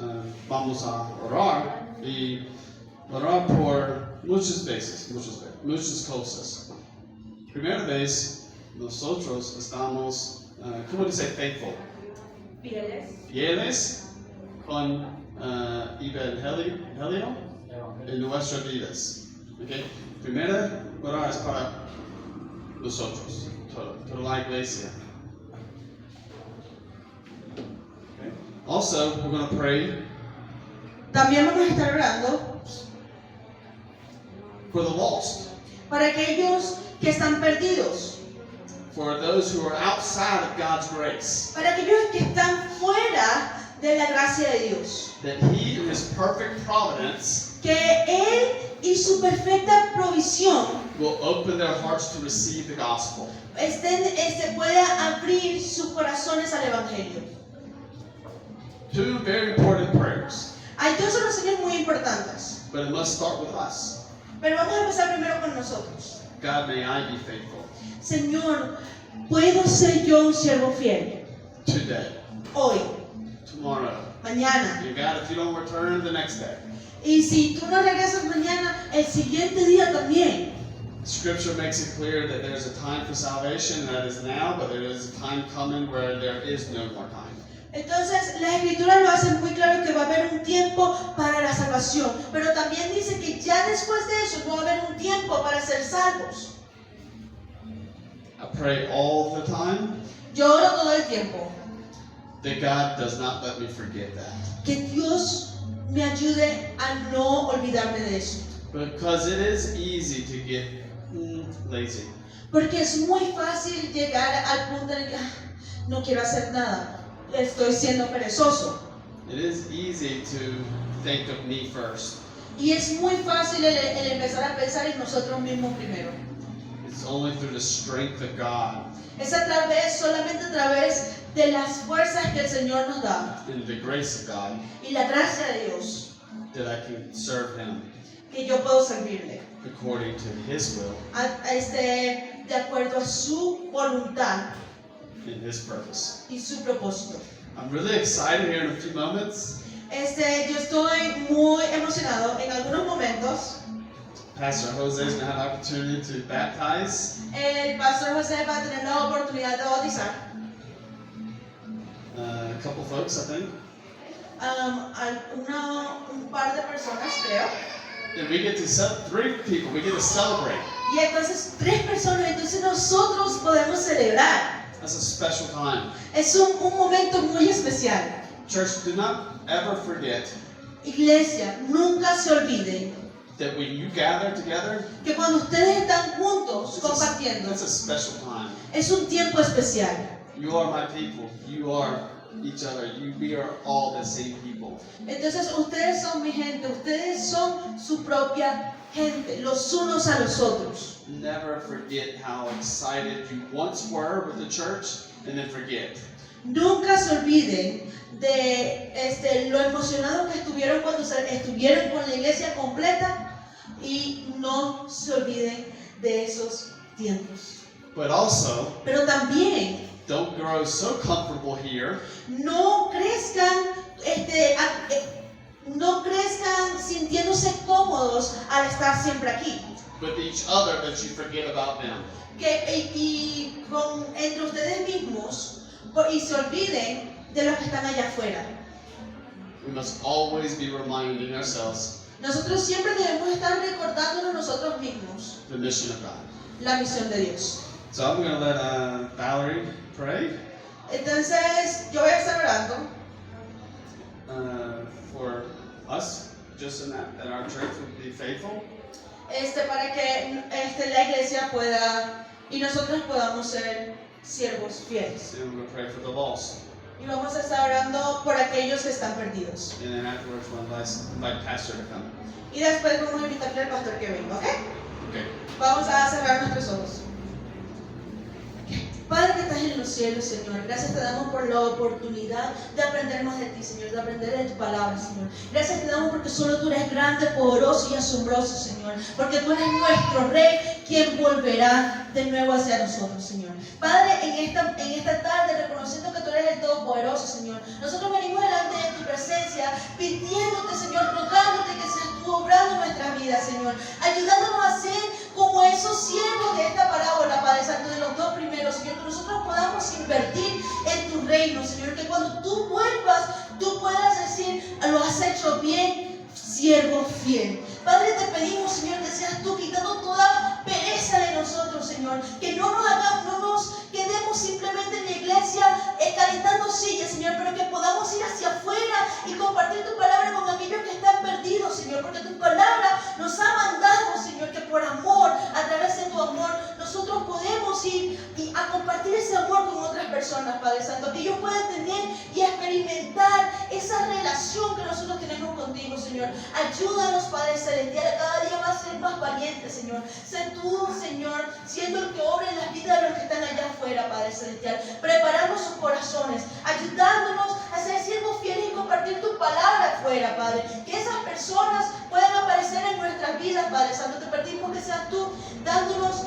vamos a orar y orar por muchas cosas. Primera vez, nosotros estamos, ¿cómo dice faithful? Fieles con evangelio en nuestras vidas. Okay? Primera orar es para nosotros, toda la iglesia. Okay? Also, we're going to pray También vamos a estar orando for the lost, para aquellos que están perdidos, for those who are outside of God's grace. para aquellos que están fuera de la gracia de Dios. that He in His perfect providence Que Él y su perfecta provisión will open their hearts to receive the gospel. pueda abrir sus corazones al Evangelio. Two very important prayers, Hay dos oraciones muy importantes, but it must start with us. pero vamos a empezar primero con nosotros. God, may I be faithful Señor, ¿puedo ser yo un siervo fiel? today, Hoy, tomorrow, mañana. and God, if you don't return, the next day. Y si tú no regresas mañana, el siguiente día también. Scripture makes it clear that there's a time for salvation, and that is now, but there is a time coming where there is no more time. Entonces, la Escritura lo hace muy claro que va a haber un tiempo para la salvación, pero también dice que ya después de eso no va a haber un tiempo para ser salvos. I pray all the time Yo oro todo el tiempo, that God does not let me forget that. que Dios me ayude a no olvidarme de eso. Because it is easy to get lazy. Porque es muy fácil llegar al punto en el que no quiero hacer nada, estoy siendo perezoso. It is easy to think of me first. Y es muy fácil el empezar a pensar en nosotros mismos primero. It's only through the strength of God Es solamente a través de las fuerzas que el Señor nos da and the grace of God y la gracia de Dios that I can serve Him que yo puedo servirle according to His will de acuerdo a su voluntad and His purpose. y su propósito. I'm really excited here in a few moments. Yo estoy muy emocionado en algunos momentos. Pastor Jose is going to have the opportunity to baptize El pastor José va a tener la oportunidad de bautizar a couple folks, I think. Un par de personas, creo. And we get to three people. We get to celebrate. Y entonces 3 personas, entonces nosotros podemos celebrar. That's a special time. Es un momento muy especial. Church, do not ever forget Iglesia, nunca se olviden that when you gather together, que cuando ustedes están juntos compartiendo, it's a special time. es un tiempo especial. You are my people. You are each other. We are all the same people. Entonces ustedes son mi gente, ustedes son su propia gente, los unos a los otros. Never forget how excited you once were with the church, and then forget. Nunca se olviden de lo emocionados que estuvieron cuando estuvieron con la iglesia completa y no se olviden de esos tiempos. But also, Pero también don't grow so comfortable here no crezcan, no crezcan sintiéndose cómodos al estar siempre aquí. with each other that you forget about them. Entre ustedes mismos y se olviden de los que están allá afuera. We must always be reminding ourselves Nosotros siempre debemos estar recordándonos nosotros mismos the mission of God. la misión de Dios. So I'm going to let Valerie pray Entonces, yo voy a estar orando for us, just in that our church would be faithful. para que la iglesia pueda y nosotros podamos ser siervos fieles. And we're going to pray for the lost. Y vamos a estar orando por aquellos que están perdidos. And then afterwards, we'll invite Pastor to come. Y después vamos a invitarle al pastor que venga, ¿ok? Okay. Vamos a cerrar nuestros ojos. Padre que estás en los cielos, Señor, gracias te damos por la oportunidad de aprender más de ti, Señor, de aprender de tu palabra, Señor. Gracias te damos porque solo tú eres grande, poderoso y asombroso, Señor. Porque tú eres nuestro Rey, quien volverá de nuevo hacia nosotros, Señor. Padre, en esta tarde, reconociendo que tú eres el Todopoderoso, Señor, nosotros venimos delante de tu presencia, pidiéndote, Señor, rogándote que seas tú obrando nuestras vidas, Señor, ayudándonos a ser como esos siervos de esta parábola, Padre Santo, de los 2 primeros, Señor, que nosotros podamos invertir en tu reino, Señor, que cuando tú vuelvas, tú puedas decir, lo has hecho bien, siervo fiel. Padre, te pedimos, Señor, que seas tú quitando toda pereza de nosotros, Señor, que no nos quedemos simplemente en la iglesia calentando sillas, Señor, pero que podamos ir hacia afuera y compartir tu palabra con aquellos que están perdidos, Señor, porque tu palabra nos ha mandado, Señor, que por amor, a través de tu amor, nosotros podemos ir a compartir ese amor con otras personas. personas, Padre Santo, que ellos puedan tener y experimentar esa relación que nosotros tenemos contigo, Señor. Ayúdanos, Padre Celestial, a cada día más ser más valientes, Señor. Sé tú, Señor, siendo el que obra en las vidas de los que están allá afuera, Padre Celestial, preparando sus corazones, ayudándonos a ser siervos fieles y compartir tu palabra afuera, Padre. Que esas personas puedan aparecer en nuestras vidas, Padre Santo. Te pedimos que seas tú dándonos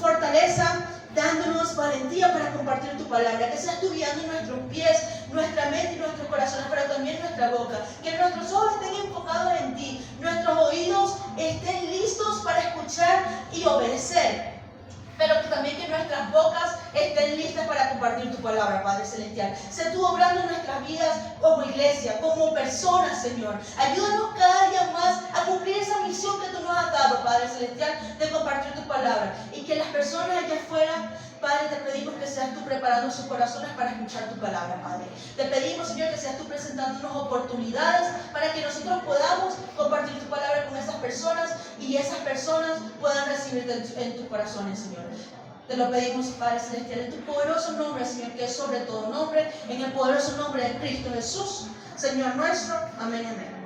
fortaleza, dándonos valentía para compartir tu palabra, que seas tú guiando nuestros pies, nuestra mente y nuestros corazones, pero también nuestra boca, que nuestros ojos estén enfocados en ti, nuestros oídos estén listos para escuchar y obedecer, pero que también que nuestras bocas estén listas para compartir tu palabra, Padre Celestial. Sé tú obrando en nuestras vidas como iglesia, como personas, Señor. Ayúdanos cada día más a cumplir esa misión que tú nos has dado, Padre Celestial, de compartir tu palabra. Y que las personas allá afuera, Padre, te pedimos que seas tú preparando sus corazones para escuchar tu palabra, Padre. Te pedimos, Señor, que seas tú presentándonos oportunidades para que nosotros podamos compartir tu palabra con esas personas y esas personas puedan recibirte en tus corazones, Señor. Te lo pedimos, Padre Celestial, en tu poderoso nombre, Señor, que es sobre todo nombre, en el poderoso nombre de Cristo Jesús, Señor nuestro. Amén y amén.